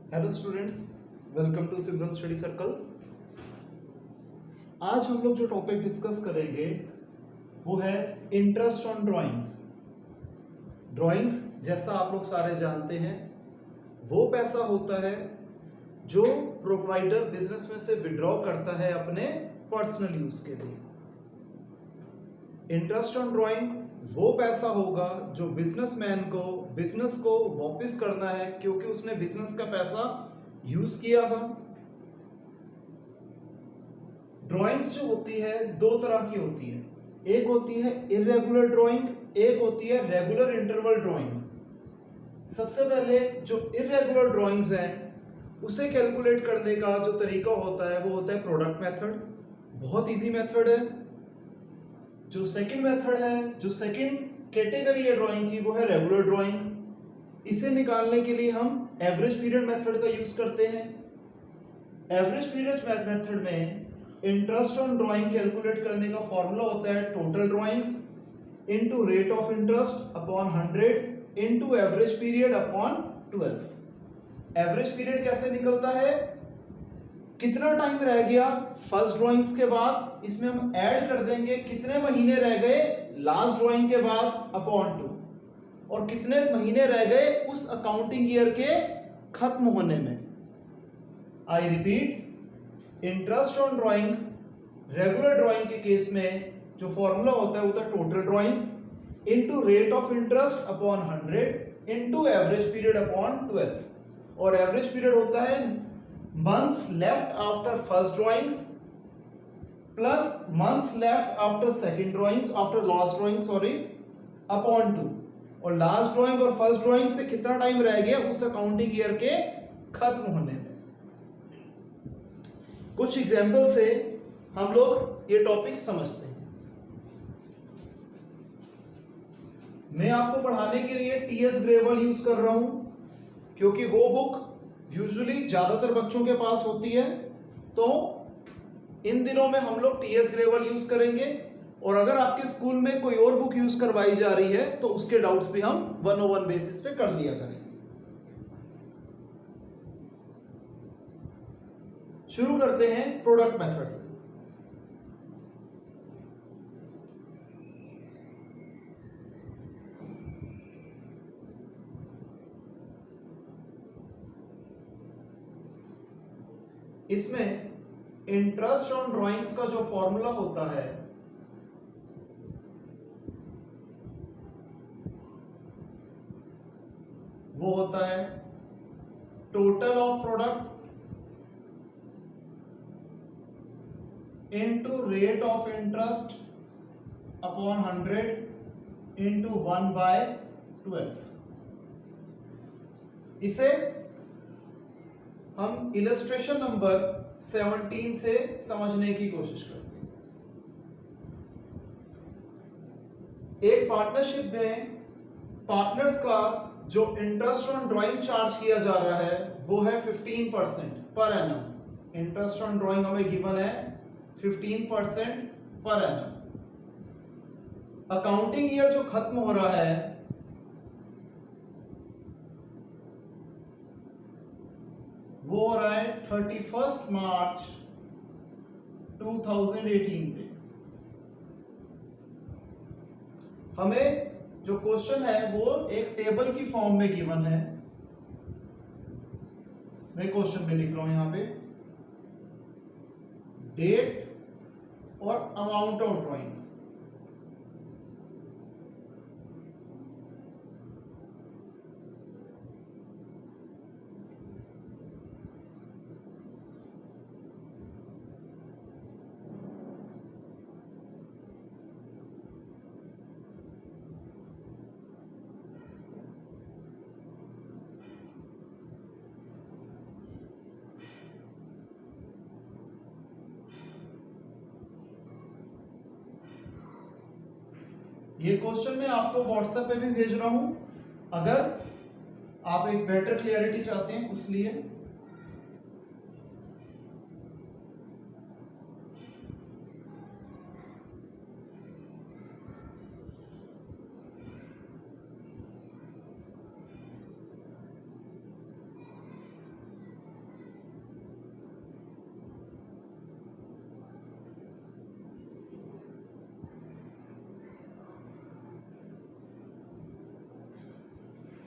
Hello students, welcome to Simran study circle. आज हम लोग जो टॉपिक डिस्कस करेंगे वो है इंटरेस्ट ऑन ड्राइंग्स। ड्राइंग्स जैसा आप लोग सारे जानते हैं वो पैसा होता है जो प्रोप्राइटर बिजनेस में से विड्रॉ करता है अपने पर्सनल यूज के लिए। इंटरेस्ट ऑन ड्राइंग वो पैसा होगा जो बिजनेसमैन को बिजनेस को वापस करना है क्योंकि उसने बिजनेस का पैसा यूज किया था। ड्राइंग्स जो होती है दो तरह की होती है, एक होती है इरेगुलर ड्राइंग, एक होती है रेगुलर इंटरवल ड्राइंग। सबसे पहले जो इरेगुलर ड्राइंग्स हैं उसे कैलकुलेट करने का जो तरीका होता है वो होता है प्रोडक्ट मेथड। बहुत इजी मेथड है। जो सेकंड मेथड है, जो सेकंड कैटेगरी है ड्राइंग की, वो है रेगुलर ड्राइंग। इसे निकालने के लिए हम एवरेज पीरियड मेथड का यूज करते हैं। एवरेज पीरियड मेथड में इंटरेस्ट ऑन ड्राइंग कैलकुलेट करने का फॉर्मूला होता है total drawings into rate of interest upon 100 into average period upon 12। Average period कैसे निकलता है? कितना टाइम रह गया फर्स्ट ड्राइंग्स के बाद, इसमें हम ऐड कर देंगे कितने महीने रह गए लास्ट ड्राइंग के बाद अपॉन 2, और कितने महीने रह गए उस अकाउंटिंग ईयर के खत्म होने में। I repeat, interest on drawing regular drawing के केस में जो फॉर्मूला होता है वो होता है total drawings into rate of interest upon 100 into average period upon 12, और एवरेज पीरियड होता है months left after first drawings plus months left after second drawings after last drawing upon 2, और लास्ट ड्राइंग और फर्स्ट ड्राइंग से कितना time रह गया उस अकाउंटिंग ईयर के खत्म होने में। कुछ एग्जांपल से हम लोग ये टॉपिक समझते हैं। मैं आपको पढ़ाने के लिए टीएस ग्रेवल यूज कर रहा हूं क्योंकि वो बुक यूजुअली ज्यादातर बच्चों के पास होती है, तो इन दिनों में हम लोग टीएस ग्रेवल यूज करेंगे। और अगर आपके स्कूल में कोई और बुक यूज करवाई जा रही है तो उसके डाउट्स भी हम 101 बेसिस पे कर लिया करेंगे। शुरू करते हैं प्रोडक्ट मेथड से। इसमें इंटरेस्ट ऑन ड्राइंग्स का जो फॉर्मूला होता है वो होता है total of product into rate of interest upon 100 into 1/12। इसे हम इलस्ट्रेशन नंबर 17 से समझने की कोशिश करते हैं। एक पार्टनरशिप में पार्टनर्स का जो इंटरेस्ट ऑन ड्राइंग चार्ज किया जा रहा है वो है 15% per annum. Interest on drawing हमें गिवन है 15% पर एनम। अकाउंटिंग ईयर जो खत्म हो रहा है वो हो रहा है 31 मार्च 2018 पे। हमें जो क्वेश्चन है वो एक टेबल की फॉर्म में गिवन है। मैं क्वेश्चन में लिख रहा हूं यहां पे डेट और अमाउंट ऑफ ड्राइंग्स। ये क्वेश्चन मैं आपको व्हाट्सएप पे भी भेज रहा हूं अगर आप एक बेटर क्लियरिटी चाहते हैं उसलिए।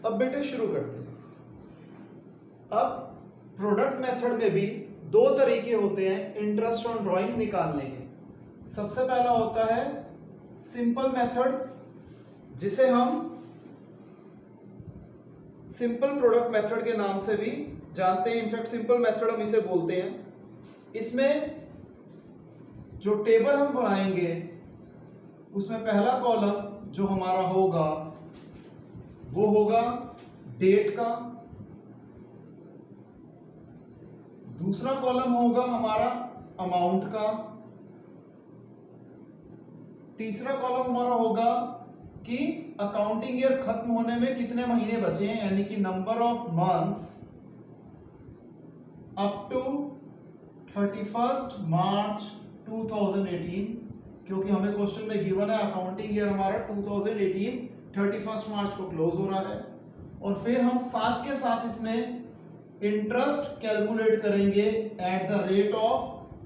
अब बेटे शुरू करते हैं। अब प्रोडक्ट मेथड में भी दो तरीके होते हैं इंटरेस्ट ऑन ड्राइंग निकालने के। सबसे पहला होता है सिंपल मेथड, जिसे हम सिंपल प्रोडक्ट मेथड के नाम से भी जानते हैं। इनफैक्ट सिंपल मेथड हम इसे बोलते हैं। इसमें जो टेबल हम बनाएंगे उसमें पहला कॉलम जो हमारा होगा वो होगा डेट का, दूसरा कॉलम होगा हमारा अमाउंट का, तीसरा कॉलम हमारा होगा कि अकाउंटिंग ईयर खत्म होने में कितने महीने बचे हैं, यानी कि number of months up to 31 March 2018, क्योंकि हमें क्वेश्चन में गिवन है अकाउंटिंग ईयर हमारा 2018 31 मार्च को क्लोज हो रहा है। और फिर हम साथ के साथ इसमें इंटरेस्ट कैलकुलेट करेंगे at the rate of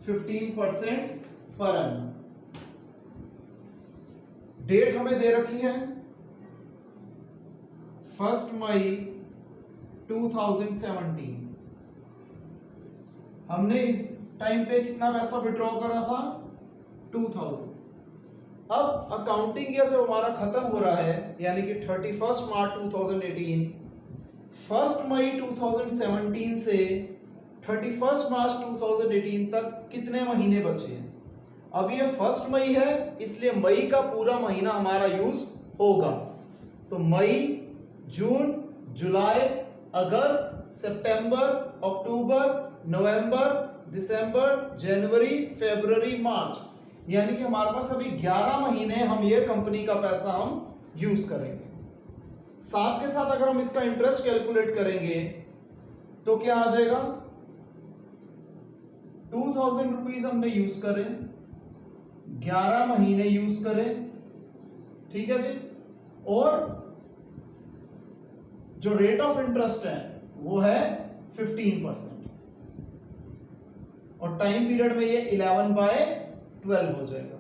15% per annum. Date हमें दे रखी है 1 मई 2017। हमने इस टाइम पे कितना पैसा विड्रॉ करा था 2000। अब अकाउंटिंग ईयर जब हमारा खत्म हो रहा है यानी कि 31 मार्च 2018, 1 मई 2017 से 31 मार्च 2018 तक कितने महीने बचे हैं। अब ये 1 मई है इसलिए मई का पूरा महीना हमारा यूज होगा। तो मई, जून, जुलाई, अगस्त, सितंबर, अक्टूबर, नवंबर, दिसंबर, जनवरी, फरवरी, मार्च, यानी कि हमारे पास अभी 11 महीने हम ये कंपनी का पैसा हम यूज करेंगे। साथ के साथ अगर हम इसका इंटरेस्ट कैलकुलेट करेंगे तो क्या आ जाएगा, 2000 रुपीज हमने यूज करें, 11 महीने यूज करें, ठीक है जी। और जो रेट ऑफ इंटरेस्ट है वो है 15%, और टाइम पीरियड में ये 11/12 हो जाएगा।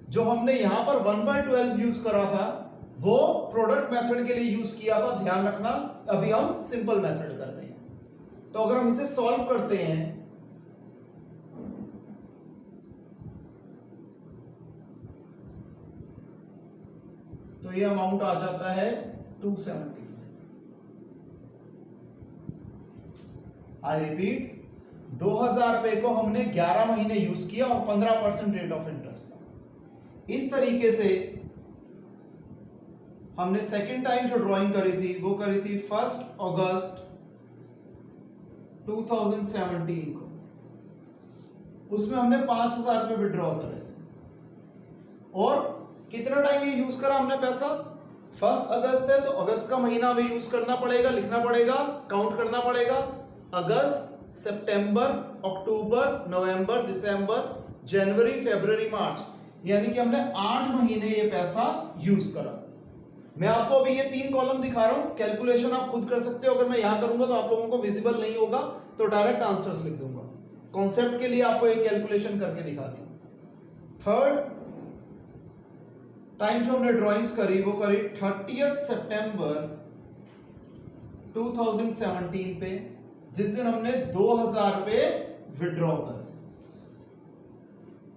जो हमने यहां पर 1/12 यूज करा था वो प्रोडक्ट मेथड के लिए यूज किया था, ध्यान रखना। अभी हम सिंपल मेथड कर रहे हैं। तो अगर हम इसे सॉल्व करते हैं तो ये अमाउंट आ जाता है 275। आई रिपीट, 2000 रुपए को हमने 11 महीने यूज किया और 15% रेट ऑफ इंटरेस्ट था। इस तरीके से हमने सेकेंड टाइम जो ड्राइंग करी थी वो करी थी 1 अगस्त 2017 को। उसमें हमने 5000 रुपए विड्रॉ करे थे। और कितना टाइम ये यूज करा हमने पैसा, 1 अगस्त है तो अगस्त का महीना हमें यूज करना पड़ेगा, लिखना पड़ेगा, काउंट करना पड़ेगा। अगस्त, सितंबर, अक्टूबर, नवंबर, दिसंबर, जनवरी, फरवरी, मार्च, यानी कि हमने 8 महीने ये पैसा यूज करा। मैं आपको अभी ये 3 कॉलम दिखा रहा हूं, कैलकुलेशन आप खुद कर सकते हो। अगर मैं यहां करूंगा तो आप लोगों को विजिबल नहीं होगा, तो डायरेक्ट आंसर्स लिख दूंगा। कॉन्सेप्ट के लिए आपको एक कैलकुलेशन करके दिखा दी। थर्ड टाइम जो हमने ड्राइंग्स करी वो करी 30 सितंबर 2017 पे, जिस दिन हमने 2000 रुपए विड्रॉ करे।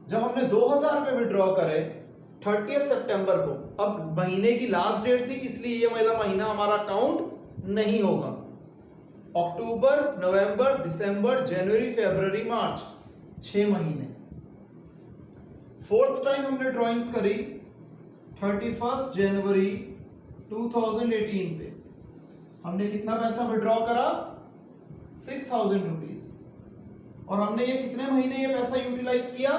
जब हमने 2000 रुपए विड्रॉ करे 30 सितंबर को, अब महीने की लास्ट डेट थी इसलिए ये वाला महीना हमारा काउंट नहीं होगा। अक्टूबर, नवंबर, दिसंबर, जनवरी, फरवरी, मार्च, 6 महीने। फोर्थ टाइम हमने ड्राइंग्स करी 31 जनवरी 2018 पे। हमने कितना पैसा विड्रॉ करा, 6000 रुपीज। और हमने ये कितने महीने ये पैसा यूटिलाइज किया,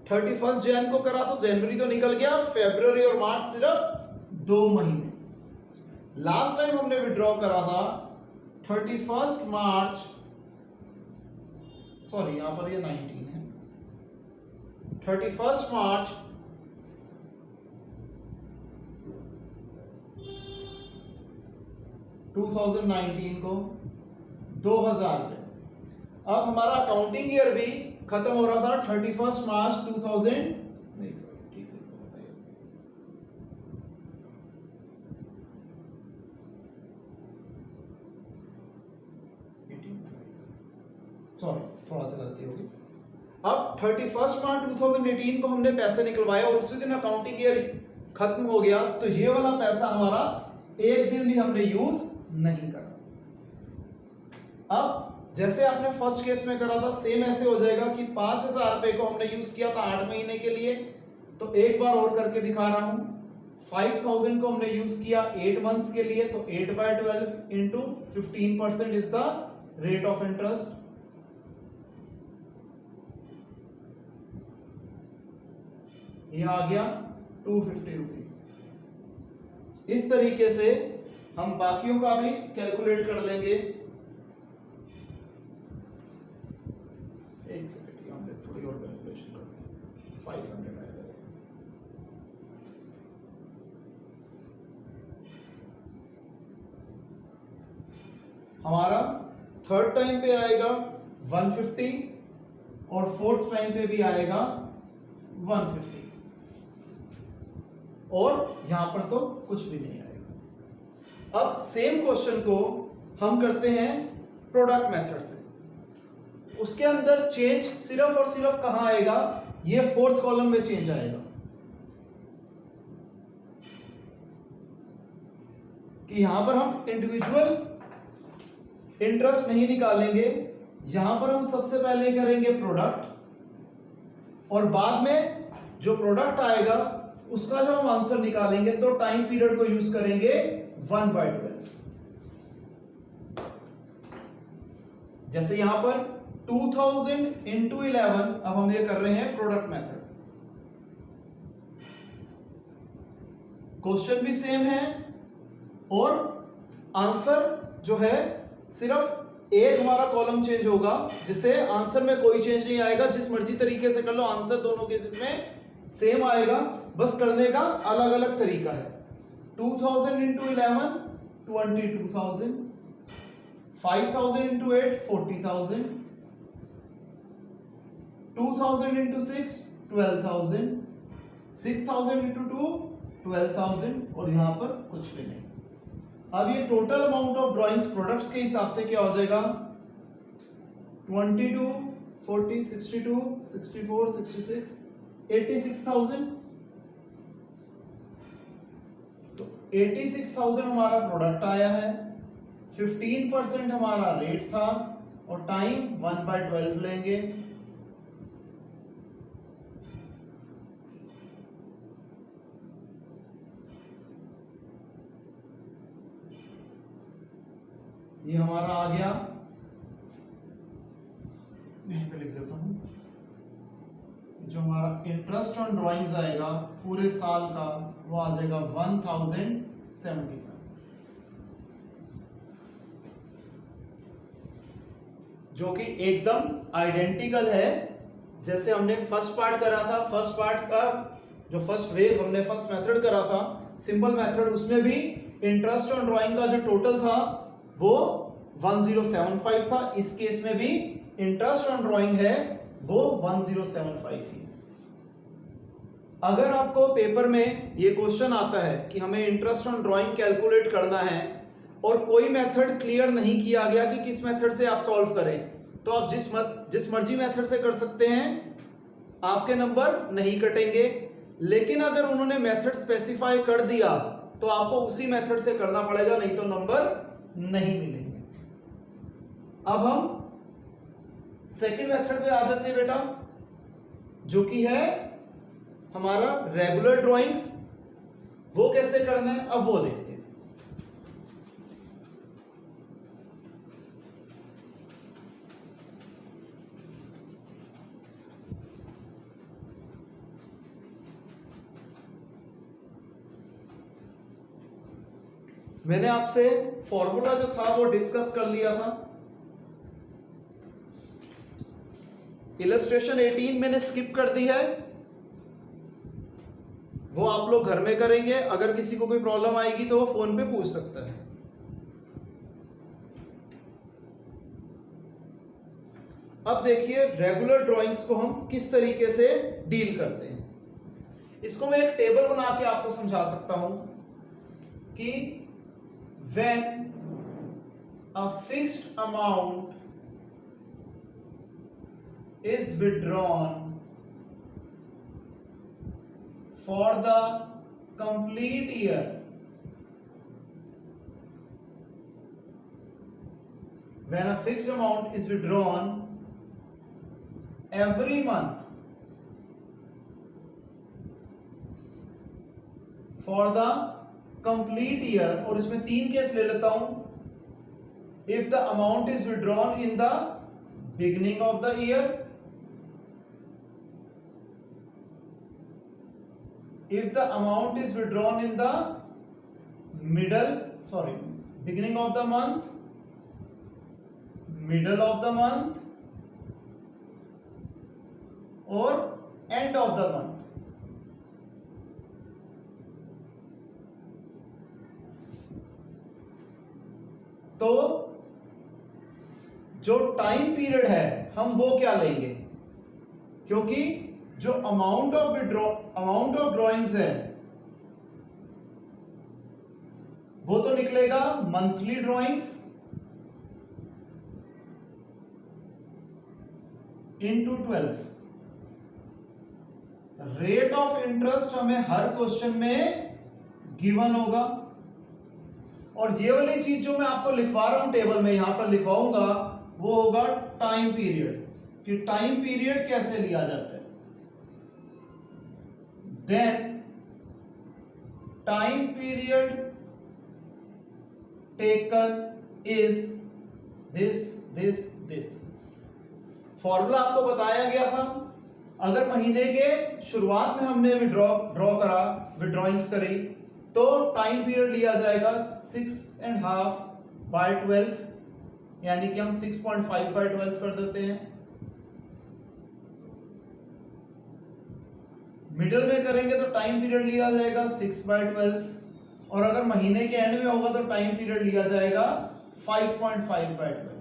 31 जन को करा तो जनवरी तो निकल गया, फरवरी और मार्च सिर्फ 2 महीने। लास्ट टाइम हमने विड्रॉ करा था 31 मार्च, सॉरी यहां पर ये 19 है, 31 मार्च 2019 को 2000 में। अब हमारा अकाउंटिंग ईयर भी खत्म हो रहा था 31 मार्च 2000, नहीं सॉरी ठीक है, सॉरी थोड़ा सा गलती होगी। अब 31 मार्च 2018 को हमने पैसे निकलवाए और उसी दिन अकाउंटिंग ईयर खत्म हो गया, तो ये वाला पैसा हमारा एक दिन भी हमने यूज नहीं करा। अब जैसे आपने फर्स्ट केस में करा था सेम ऐसे हो जाएगा कि 5,000 रुपए को हमने यूज किया था 8 महीने के लिए, तो एक बार और करके दिखा रहा हूं। 5,000 को हमने यूज किया 8 मंथ्स के लिए, तो 8/12 into 15% is the rate of interest. ये आ गया 250 रुपीज। इस तरीके से हम बाकियों का भी कैलकुलेट कर लेंगे। एक सेकंड, यहां पे थोड़ी और कैलकुलेशन करते हैं। 500 आएगा। हमारा थर्ड टाइम पे आएगा 150 और फोर्थ टाइम पे भी आएगा 150 और यहां पर तो कुछ भी नहीं आएगा। अब सेम क्वेश्चन को हम करते हैं प्रोडक्ट मेथड से। उसके अंदर चेंज सिर्फ और सिर्फ कहां आएगा, ये फोर्थ कॉलम में चेंज आएगा कि यहां पर हम इंडिविजुअल इंटरेस्ट नहीं निकालेंगे, यहां पर हम सबसे पहले करेंगे प्रोडक्ट और बाद में जो प्रोडक्ट आएगा उसका जब हम आंसर निकालेंगे तो टाइम पीरियड को यूज करेंगे 1/12। जैसे यहां पर 2000 इंटू 11, अब हम ये कर रहे हैं प्रोडक्ट मेथड। क्वेश्चन भी सेम है और आंसर जो है सिर्फ एक हमारा कॉलम चेंज होगा, जिससे आंसर में कोई चेंज नहीं आएगा। जिस मर्जी तरीके से कर लो, आंसर दोनों केसेस में सेम आएगा, बस करने का अलग अलग तरीका है। 2000 इंटू 11 22,000, 5,000 इंटू 8 40,000, 2,000 इंटू 6 12,000, 6,000 इंटू 2 12,000 और यहां पर कुछ भी नहीं। अब ये total amount of drawings products के हिसाब से क्या हो जाएगा, 22 40 62 64 66 86,000। तो 86,000 हमारा प्रोडक्ट आया है, 15% हमारा रेट था और टाइम 1/12 लेंगे। ये हमारा आ गया, यहीं पे लिख देता हूं, जो हमारा इंटरेस्ट ऑन ड्राइंग्स आएगा पूरे साल का वो आ जाएगा 1075, जो कि एकदम आइडेंटिकल है जैसे हमने फर्स्ट पार्ट करा था। फर्स्ट पार्ट का जो फर्स्ट वेव हमने फर्स्ट मेथड करा था सिंपल मेथड, उसमें भी इंटरेस्ट ऑन ड्राइंग का जो टोटल था वो 1075 था। इस केस में भी इंटरेस्ट ऑन ड्राइंग है वो 1075 ही। अगर आपको पेपर में ये क्वेश्चन आता है कि हमें इंटरेस्ट ऑन ड्राइंग कैलकुलेट करना है और कोई मेथड क्लियर नहीं किया गया कि किस मेथड से आप सॉल्व करें, तो आप जिस मर्जी मेथड से कर सकते हैं, आपके नंबर नहीं कटेंगे। लेकिन अगर उन्होंने मेथड स्पेसिफाई कर दिया तो आपको उसी मेथड से करना पड़ेगा, नहीं तो नंबर नहीं मिलेंगे। अब हम सेकंड मेथड पे आ जाते हैं बेटा, जो कि है हमारा रेगुलर ड्राइंग्स। वो कैसे करना है अब वो देखते हैं। मैंने आपसे फॉर्मूला जो था वो डिस्कस कर लिया था। इलस्ट्रेशन 18 मैंने स्किप कर दी है, वो आप लोग घर में करेंगे। अगर किसी को कोई प्रॉब्लम आएगी तो वो फोन पे पूछ सकता है। अब देखिए रेगुलर ड्राइंग्स को हम किस तरीके से डील करते हैं। इसको मैं एक टेबल बना के आपको समझा सकता हूं कि when a fixed amount is withdrawn for the complete year, when a fixed amount is withdrawn every month for the complete year, और इसमें 3 केस ले लेता हूं. If the amount is withdrawn in the beginning of the year, if the amount is withdrawn in the beginning of the month, middle of the month, or end of the month. तो जो time period है हम वो क्या लेंगे, क्योंकि जो amount of drawings है वो तो निकलेगा monthly drawings into 12. Rate of interest हमें हर क्वेश्चन में गिवन होगा, और ये वाली चीज जो मैं आपको लिखवा रहा हूं टेबल में यहां पर लिखवाऊंगा वो होगा टाइम पीरियड, कि टाइम पीरियड कैसे लिया जाता है. Then time period taken is this. Formula आपको बताया गया था. अगर महीने के शुरुआत में हमने विड्रॉइंग्स करी तो टाइम पीरियड लिया जाएगा 6.5 by 12, यानी कि हम 6.5 by 12 कर देते हैं. मिडिल में करेंगे तो टाइम पीरियड लिया जाएगा 6 by 12, और अगर महीने के एंड में होगा तो टाइम पीरियड लिया जाएगा 5.5 by 12.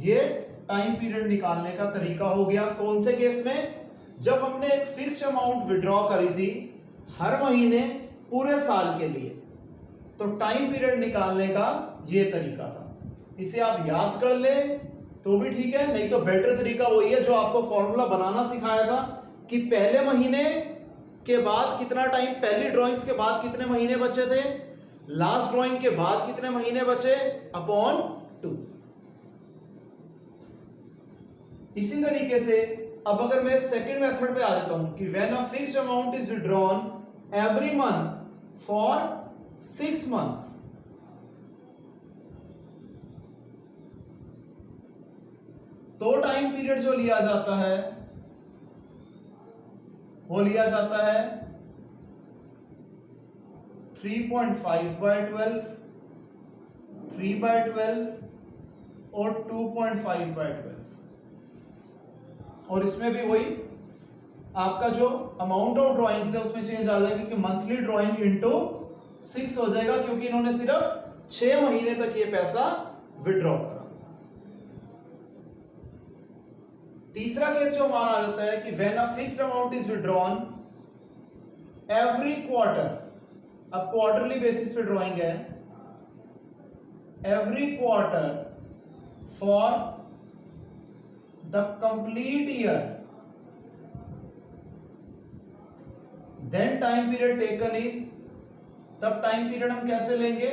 ये टाइम पीरियड निकालने का तरीका हो गया. कौन से केस में? जब हमने एक फिक्स्ड अमाउंट विड्रॉ करी थी हर महीने पूरे साल के लिए, तो टाइम पीरियड निकालने का ये तरीका था. इसे आप याद कर ले तो भी ठीक है, नहीं तो बेटर तरीका वही है जो आपको फॉर्मूला बनाना सिखाया था कि पहले महीने के बाद कितना टाइम, पहली ड्राइंग्स के बाद कितने महीने बचे थे, लास्ट ड्राइंग के बाद कितने महीने बचे अपॉन 2. इसी तरीके से अब अगर मैं सेकंड मेथड पे आ जाता हूं कि when a fixed amount is withdrawn every month for 6 months, तो टाइम पीरियड जो लिया जाता है वो लिया जाता है 3.5 by 12, 3 by 12 और 2.5 by 12. और इसमें भी वही आपका जो अमाउंट ऑफ ड्राइंग्स है उसमें चेंज आ जाएगा कि मंथली ड्राइंग इंटू 6 हो जाएगा, क्योंकि इन्होंने सिर्फ 6 महीने तक ये पैसा विड्रॉ करा. तीसरा केस जो हमारा आ जाता है कि when a fixed amount is withdrawn every quarter. अब क्वार्टरली बेसिस पे ड्राइंग है. Every quarter for the complete year, then time period taken is. तब टाइम पीरियड हम कैसे लेंगे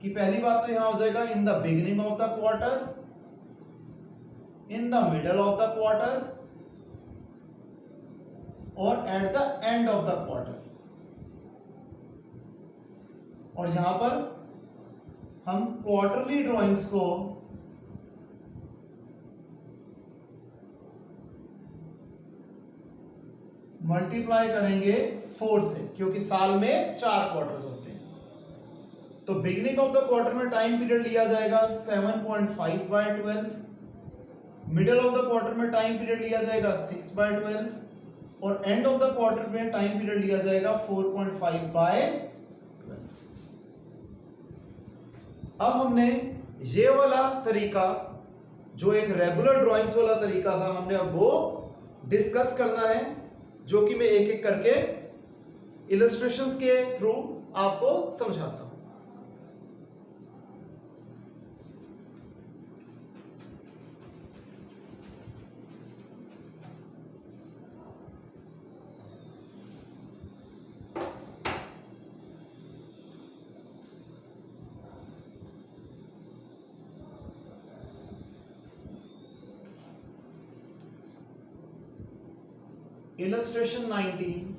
कि पहली बात तो यहां हो जाएगा in the beginning of the quarter, in the middle of the quarter और at the end of the quarter. और यहां पर हम क्वार्टरली ड्राइंग्स को मल्टीप्लाई करेंगे 4 से, क्योंकि साल में 4 क्वार्टर्स होते हैं. तो बिगिनिंग ऑफ द क्वार्टर में टाइम पीरियड लिया जाएगा 7.5 by 12, middle of the quarter में टाइम पीरियड लिया जाएगा 6 by 12 और एंड ऑफ द क्वार्टर में टाइम पीरियड लिया जाएगा 4.5 by 12. अब हमने ये वाला तरीका जो एक रेगुलर ड्राइंग्स वाला तरीका था, हमने अब वो डिस्कस करना है, जो कि मैं एक एक करके इलस्ट्रेशंस के थ्रू आपको समझाता हूं. इलस्ट्रेशन 19,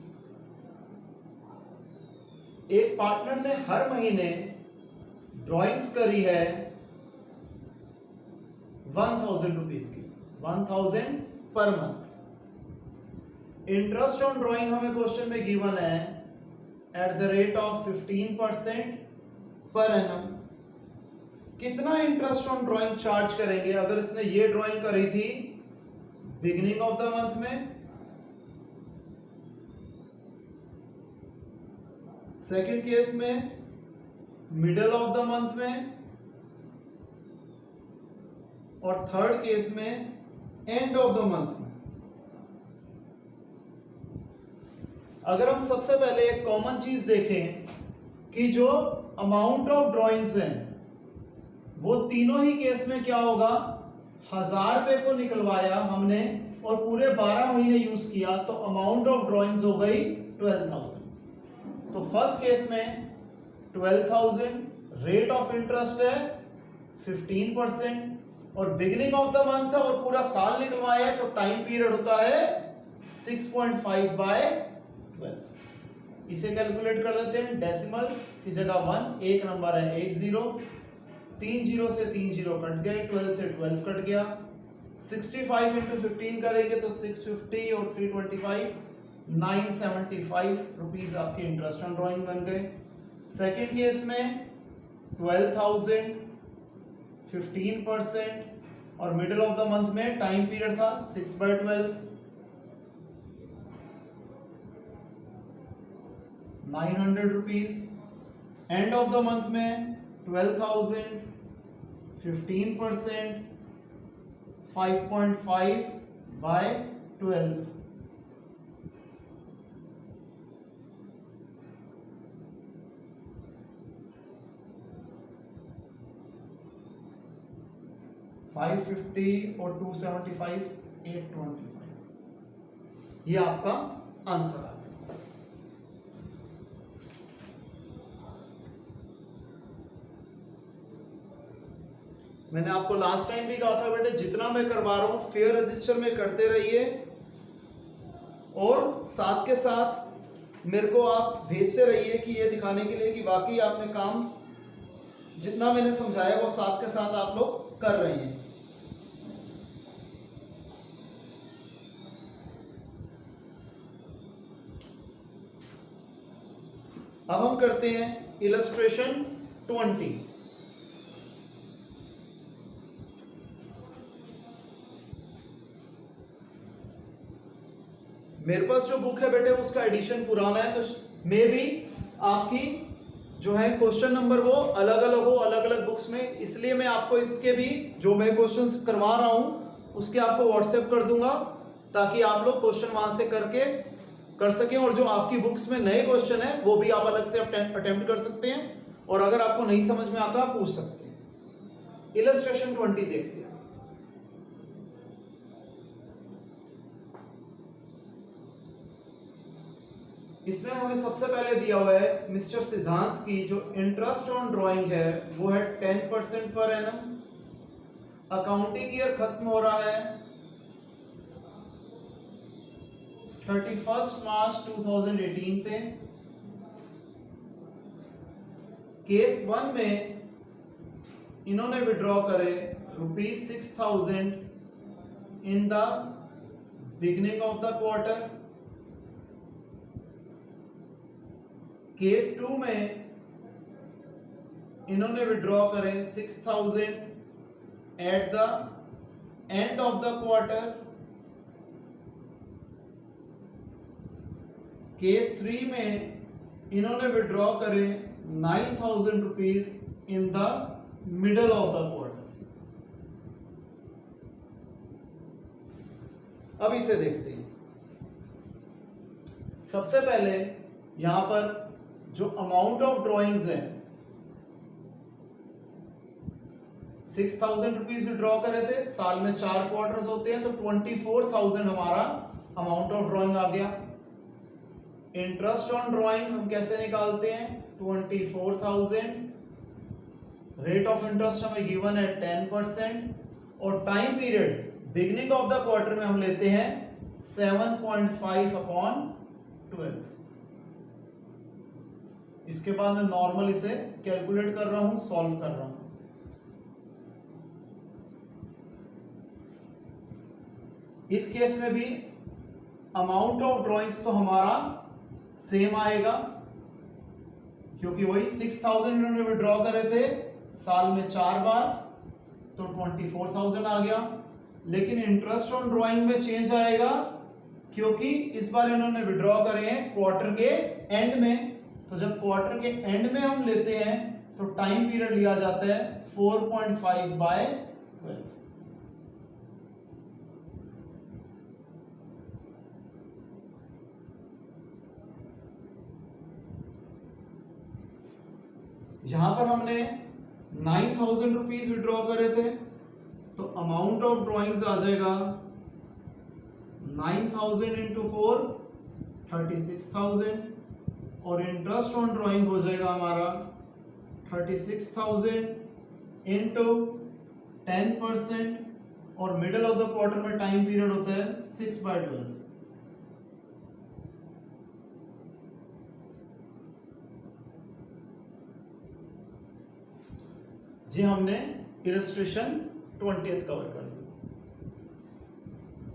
एक पार्टनर ने हर महीने ड्राइंग्स करी है 1000 रुपीज की, 1000 per month. Interest on drawing हमें क्वेश्चन में गिवन है at the rate of 15% per annum. कितना इंटरेस्ट ऑन ड्राइंग चार्ज करेंगे अगर इसने ये ड्राइंग करी थी बिगिनिंग ऑफ द मंथ में, सेकेंड केस में मिडल ऑफ द मंथ में, और थर्ड केस में एंड ऑफ द मंथ में। अगर हम सबसे पहले एक कॉमन चीज देखें कि जो अमाउंट ऑफ ड्राइंग्स हैं वो तीनों ही केस में क्या होगा, 1000 रुपए को निकलवाया हमने और पूरे 12 महीने यूज किया तो अमाउंट ऑफ ड्राइंग्स हो गई 12,000। तो फर्स्ट केस में 12,000, रेट ऑफ इंटरेस्ट है 15% और बिगिनिंग ऑफ द मंथ है और पूरा साल निकलवाया है तो टाइम पीरियड होता है 6.5/12। इसे कैलकुलेट कर देते हैं, डेसिमल की जगह 1, एक नंबर है 10, 3 0 से 3 0 कट गए, 12 से 12 कट गया, 65 इंटू 15 करेंगे तो 650 और 325, 975 रुपीज आपके इंटरेस्ट ऑन ड्राइंग बन गए। सेकेंड केस में 12,000, 15% और मिडिल ऑफ द मंथ में टाइम पीरियड था 6/12, 900 rupees. And of the month में 12,000, 15%, 5.5/12, $550 और 275, 825। ये आपका आंसर आ गया। मैंने आपको लास्ट टाइम भी कहा था बेटे जितना मैं करवा रहा हूं फेयर रजिस्टर में करते रहिए और साथ के साथ मेरे को आप भेजते रहिए कि ये दिखाने के लिए कि वाकई आपने काम जितना मैंने समझाया वो साथ के साथ आप लोग कर रहे हैं। अब हम करते हैं इलस्ट्रेशन 20। मेरे पास जो बुक है बेटे उसका एडिशन पुराना है तो मे भी आपकी जो है क्वेश्चन नंबर वो अलग अलग हो अलग अलग बुक्स में, इसलिए मैं आपको इसके भी जो मैं क्वेश्चंस करवा रहा हूं उसके आपको व्हाट्सएप कर दूंगा ताकि आप लोग क्वेश्चन वहां से करके कर सकें और जो आपकी बुक्स में नए क्वेश्चन है वो भी आप अलग से अटेम्प्ट कर सकते हैं और अगर आपको नहीं समझ में आता आप पूछ सकते हैं। इलस्ट्रेशन 20 देखते हैं। इसमें हमें सबसे पहले दिया हुआ है मिस्टर सिद्धांत की जो इंटरेस्ट ऑन ड्राइंग है वो है 10% पर एनम। अकाउंटिंग ईयर खत्म हो रहा है 31 मार्च 2018 पे। केस 1 में इन्होंने विड्रॉ करे ₹6,000 इन the beginning of the quarter. Case 2 में इन्होंने विड्रॉ करे 6,000 eight the end of the quarter. Case 3 में इन्होंने विड्रॉ करे 9,000 rupees in the middle of the quarter. अब इसे देखते हैं। सबसे पहले यहां पर जो अमाउंट ऑफ ड्रॉइंग्स है 6,000 रुपीज विड्रॉ करे थे, साल में 4 क्वार्टर्स होते हैं तो 24,000 हमारा अमाउंट ऑफ ड्रॉइंग आ गया। इंटरेस्ट ऑन ड्रॉइंग हम कैसे निकालते हैं 24,000, रेट ऑफ इंटरेस्ट हमें गिवन है 10% और time period beginning of the quarter में हम लेते हैं 7.5/12। इसके बाद मैं नॉर्मल इसे कैलकुलेट कर रहा हूं, सॉल्व कर रहा हूं। इस केस में भी अमाउंट ऑफ ड्राइंग्स तो हमारा सेम आएगा, क्योंकि वही 6000 इन्होंने विड्रॉ करे थे साल में 4 बार, तो 24,000 आ गया। लेकिन इंटरेस्ट ऑन ड्राइंग में चेंज आएगा, क्योंकि इस बार इन्होंने विड्रॉ करे हैं क्वार्टर के एंड में। तो जब क्वार्टर के एंड में हम लेते हैं तो टाइम पीरियड लिया जाता है 4.5/12। यहां पर हमने 9,000 रुपीज विड्रॉ करे थे, तो अमाउंट ऑफ ड्रॉइंग्स आ जाएगा 9,000 इंटू 4 36,000, और इंटरेस्ट ऑन ड्राइंग हो जाएगा हमारा 36,000 इंटू 10%, और मिडल ऑफ द क्वार्टर में टाइम पीरियड होता है 6/12। जी हमने इलस्ट्रेशन 20th कवर कर लिया।